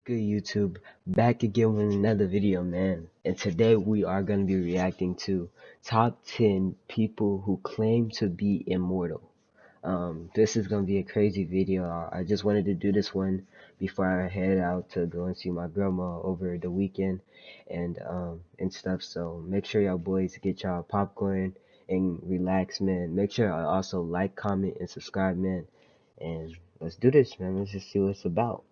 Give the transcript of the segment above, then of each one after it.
good, YouTube? Back again with another video, man. And today we are going to be reacting to top 10 people who claim to be immortal. This is going to be a crazy video. I just wanted to do this one before I head out to go and see my grandma over the weekend and stuff. So make sure y'all boys get y'all popcorn and relax, man. Make sure I also like, comment, and subscribe, man. And let's do this, man. Let's just see what it's about.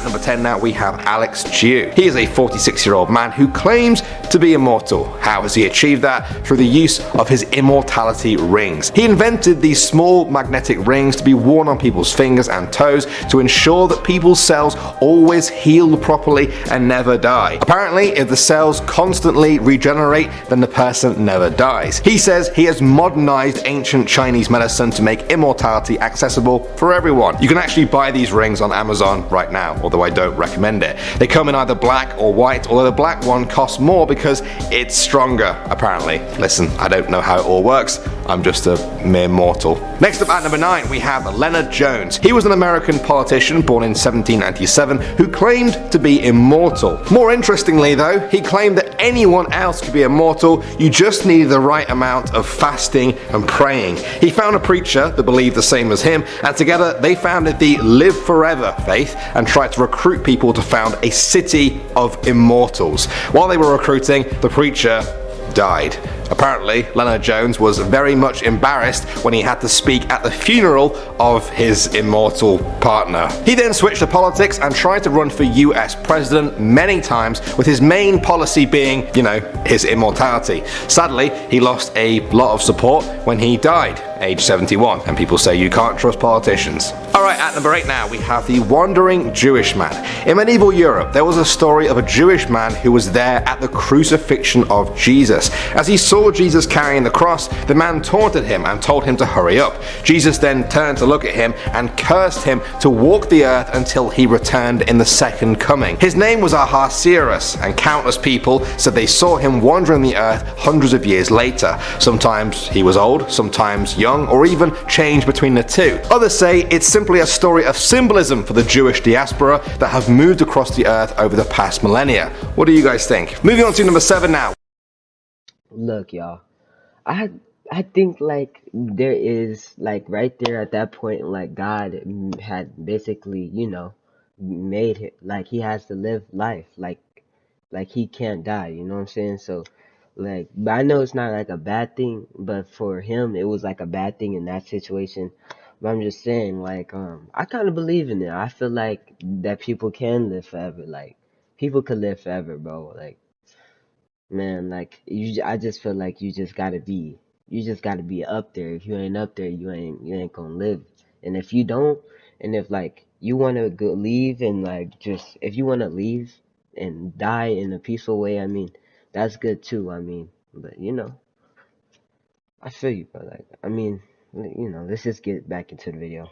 Number 10 now, we have Alex Jew. He is a 46-year-old man who claims to be immortal. How has he achieved that? Through the use of his immortality rings. He invented these small magnetic rings to be worn on people's fingers and toes to ensure that people's cells always heal properly and never die. Apparently, if the cells constantly regenerate, then the person never dies. He says he has modernized ancient Chinese medicine to make immortality accessible for everyone. You can actually buy these rings on Amazon right now, although I don't recommend it. They come in either black or white, although the black one costs more because it's stronger, apparently. Listen, I don't know how it all works. I'm just a mere mortal. Next up at number 9, we have Leonard Jones. He was an American politician born in 1797 who claimed to be immortal. More interestingly though, he claimed that anyone else could be immortal, you just needed the right amount of fasting and praying. He found a preacher that believed the same as him, and together they founded the Live Forever faith and tried to recruit people to found a city of immortals. While they were recruiting, the preacher died. Apparently, Leonard Jones was very much embarrassed when he had to speak at the funeral of his immortal partner. He then switched to politics and tried to run for US president many times, with his main policy being, his immortality. Sadly, he lost a lot of support when he died, age 71, and people say you can't trust politicians. Alright, at number 8 now, we have the Wandering Jewish Man. In medieval Europe, there was a story of a Jewish man who was there at the crucifixion of Jesus. As he saw Jesus carrying the cross, the man taunted him and told him to hurry up. Jesus then turned to look at him and cursed him to walk the earth until he returned in the second coming. His name was Ahasuerus, and countless people said they saw him wandering the earth hundreds of years later. Sometimes he was old, sometimes young, or even changed between the two. Others say it's simply a story of symbolism for the Jewish diaspora that have moved across the earth over the past millennia. What do you guys think? Moving on to number 7 now. Look, y'all, I think like there is like right there at that point, like God had basically made it like he has to live life like he can't die, you know what I'm saying? So like, but I know it's not like a bad thing, but for him it was like a bad thing in that situation. But I'm just saying, like, I kind of believe in it. I feel like that people can live forever. Like, people could live forever, bro. Like, man, like I just feel like you just gotta be up there. If you ain't up there, you ain't gonna live. And if you don't, and if like you wanna go leave and like just if you wanna leave and die in a peaceful way, I mean, that's good too. I mean, but I feel you, bro. Like, I mean, let's just get back into the video.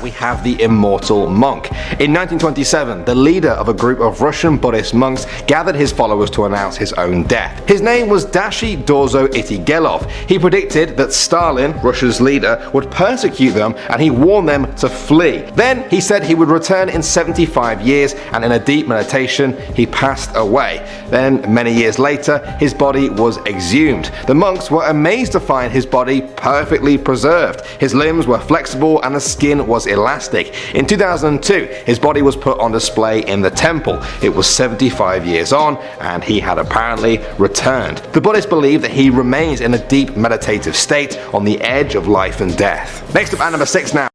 We have the Immortal Monk. In 1927, the leader of a group of Russian Buddhist monks gathered his followers to announce his own death. His name was Dashi Dorzo Itigelov. He predicted that Stalin, Russia's leader, would persecute them, and he warned them to flee. Then he said he would return in 75 years, and in a deep meditation, he passed away. Then, many years later, his body was exhumed. The monks were amazed to find his body perfectly preserved. His limbs were flexible and the skin was elastic. In 2002, his body was put on display in the temple. It was 75 years on, and he had apparently returned. The Buddhists believe that he remains in a deep meditative state on the edge of life and death. Next up at number 6 now.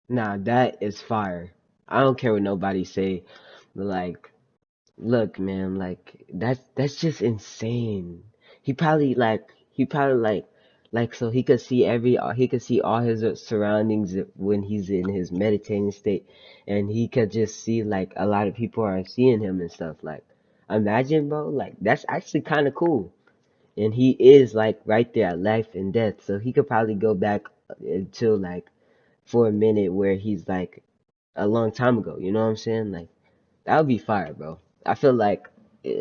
Nah, that is fire. I don't care what nobody say, but like, look, man, like that's just insane. He probably like so he could see all his surroundings when he's in his meditating state, and he could just see like a lot of people are seeing him and stuff. Like, imagine, bro, like that's actually kind of cool. And he is like right there at life and death, so he could probably go back until like for a minute where he's like a long time ago. You know what I'm saying? Like, that would be fire, bro. I feel like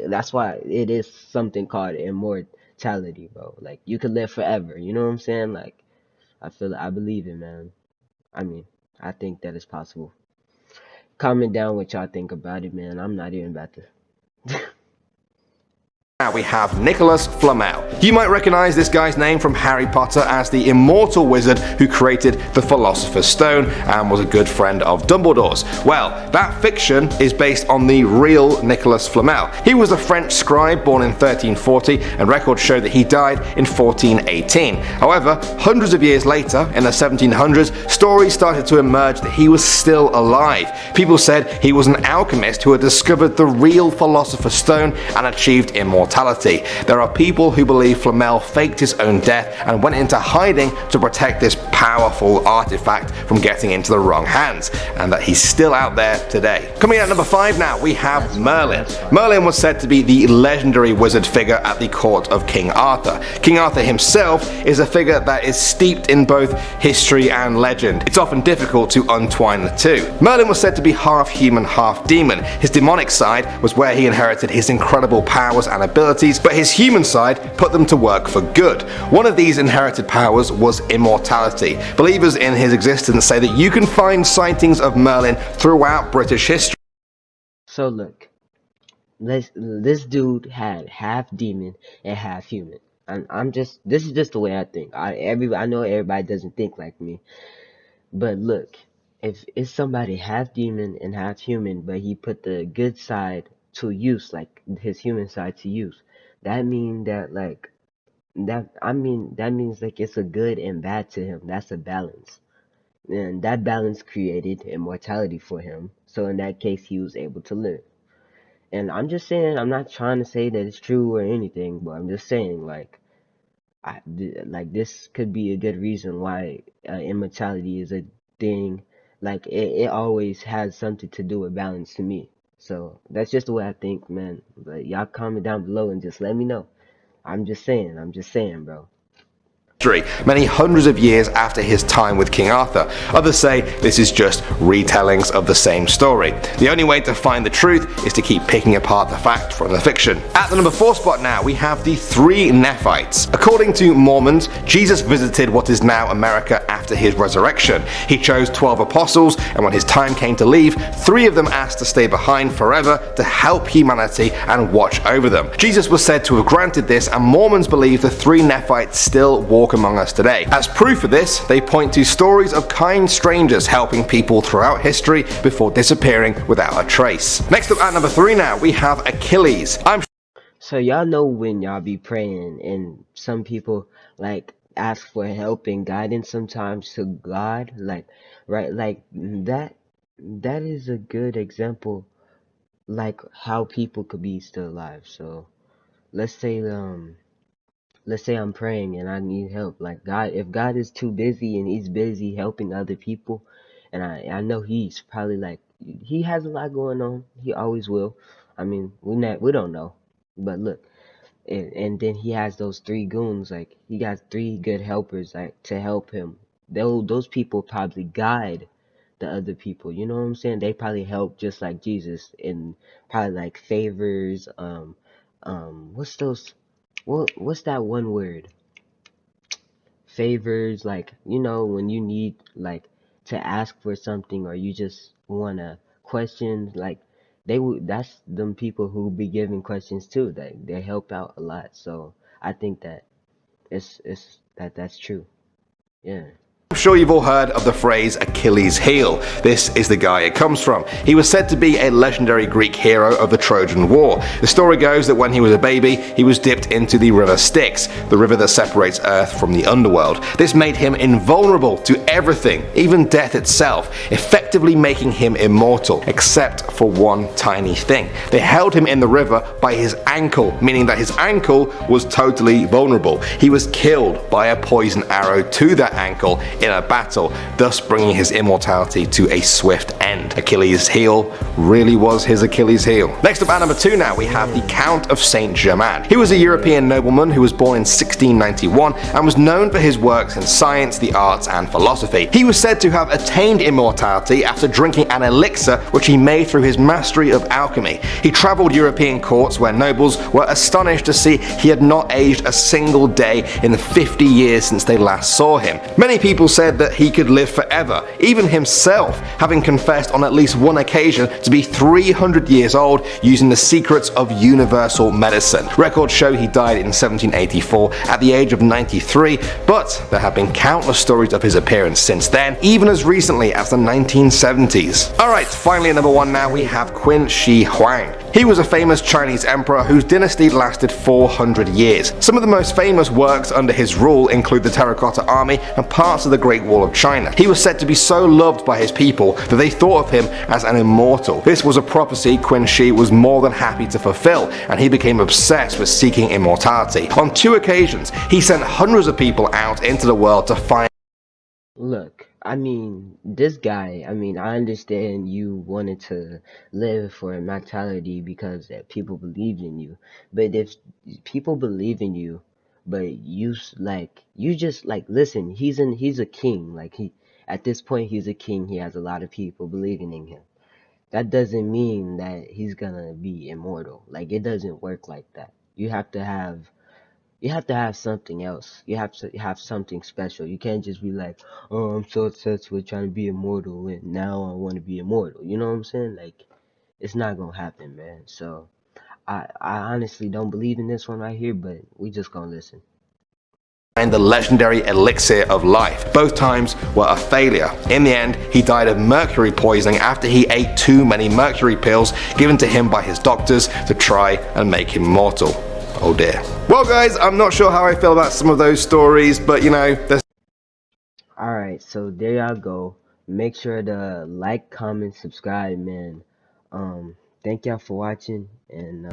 that's why it is something called immortality, bro. Like, you could live forever. You know what I'm saying? Like, I believe it, man. I mean, I think that it's possible. comment down what y'all think about it, man. I'm not even about to. Now we have Nicholas Flamel. You might recognize this guy's name from Harry Potter as the immortal wizard who created the Philosopher's Stone and was a good friend of Dumbledore's. Well, that fiction is based on the real Nicholas Flamel. He was a French scribe born in 1340, and records show that he died in 1418. However, hundreds of years later, in the 1700s, stories started to emerge that he was still alive. People said he was an alchemist who had discovered the real Philosopher's Stone and achieved immortality. There are people who believe Flamel faked his own death and went into hiding to protect this powerful artifact from getting into the wrong hands, and that he's still out there today. Coming in at number 5 now, we have Merlin. Merlin was said to be the legendary wizard figure at the court of King Arthur. King Arthur himself is a figure that is steeped in both history and legend. It's often difficult to untwine the two. Merlin was said to be half human, half demon. His demonic side was where he inherited his incredible powers and abilities, but his human side put them to work for good. One of these inherited powers was immortality. Believers in his existence say that you can find sightings of Merlin throughout British history. So look, this dude had half demon and half human. And this is just the way I think. I know everybody doesn't think like me, but look, if it's somebody half demon and half human, but he put the good side to use, like his human side to use, that mean that like that means like it's a good and bad to him. That's a balance. And that balance created immortality for him. So in that case, he was able to live. And I'm just saying, I'm not trying to say that it's true or anything, but I'm just saying, like, like this could be a good reason why immortality is a thing. Like, it always has something to do with balance to me. So that's just the way I think, man. But y'all comment down below and just let me know. I'm just saying, bro. Many hundreds of years after his time with King Arthur. Others say this is just retellings of the same story. The only way to find the truth is to keep picking apart the fact from the fiction. At the number 4 spot now, we have the 3 Nephites. According to Mormons, Jesus visited what is now America after his resurrection. He chose 12 apostles, and when his time came to leave, 3 of them asked to stay behind forever to help humanity and watch over them. Jesus was said to have granted this, and Mormons believe the 3 Nephites still walk among us today. As proof of this, they point to stories of kind strangers helping people throughout history before disappearing without a trace. Next up at number 3 now, we have Achilles. So y'all know when y'all be praying and some people like ask for help and guidance sometimes to God, like right, like that is a good example, like how people could be still alive. So let's say let's say I'm praying and I need help. Like God, if God is too busy and he's busy helping other people, and I know he's probably like he has a lot going on. He always will. I mean, we don't know. But look, and then he has those 3 goons, like he got 3 good helpers like to help him. Those people probably guide the other people, you know what I'm saying? They probably help just like Jesus, and probably like favors, what's those, what's that one word? Favors, like, you know, when you need like to ask for something or you just wanna question, like that's them people who be giving questions too. They help out a lot. So I think that that's true. Yeah. I'm sure you've all heard of the phrase Achilles' heel. This is the guy it comes from. He was said to be a legendary Greek hero of the Trojan War. The story goes that when he was a baby, he was dipped into the river Styx, the river that separates Earth from the underworld. This made him invulnerable to everything, even death itself, effectively making him immortal, except for one tiny thing. They held him in the river by his ankle, meaning that his ankle was totally vulnerable. He was killed by a poison arrow to that ankle in a battle, thus bringing his immortality to a swift end. Achilles' heel really was his Achilles' heel. Next up at number 2 now, we have the Count of Saint Germain. He was a European nobleman who was born in 1691 and was known for his works in science, the arts, and philosophy. He was said to have attained immortality after drinking an elixir which he made through his mastery of alchemy. He traveled European courts where nobles were astonished to see he had not aged a single day in the 50 years since they last saw him. Many people said that he could live forever, even himself having confessed on at least one occasion to be 300 years old using the secrets of universal medicine. Records show he died in 1784 at the age of 93, but there have been countless stories of his appearance since then, even as recently as the 1970s. Alright, finally at number 1 now we have Qin Shi Huang. He was a famous Chinese emperor whose dynasty lasted 400 years. Some of the most famous works under his rule include the Terracotta Army and parts of the Great Wall of China. He was said to be so loved by his people that they thought of him as an immortal. This was a prophecy Qin Shi was more than happy to fulfill, and he became obsessed with seeking immortality. On 2 occasions, he sent hundreds of people out into the world to find. Look, I mean, this guy, I mean, I understand you wanted to live for immortality because people believed in you. But if people believe in you, but you just like, listen, he's a king. Like at this point, he's a king. He has a lot of people believing in him. That doesn't mean that he's gonna be immortal. Like, it doesn't work like that. You have to have something else. You have to have something special. You can't just be like, oh, I'm so obsessed with trying to be immortal and now I want to be immortal. You know what I'm saying? Like, it's not gonna happen, man. So I honestly don't believe in this one right here, but we just gonna listen. The legendary elixir of life. Both times were a failure. In the end, he died of mercury poisoning after he ate too many mercury pills given to him by his doctors to try and make him mortal. Oh dear. Well guys, I'm not sure how I feel about some of those stories, but you know, there's Alright, so there y'all go. Make sure to like, comment, subscribe, man. Thank y'all for watching, and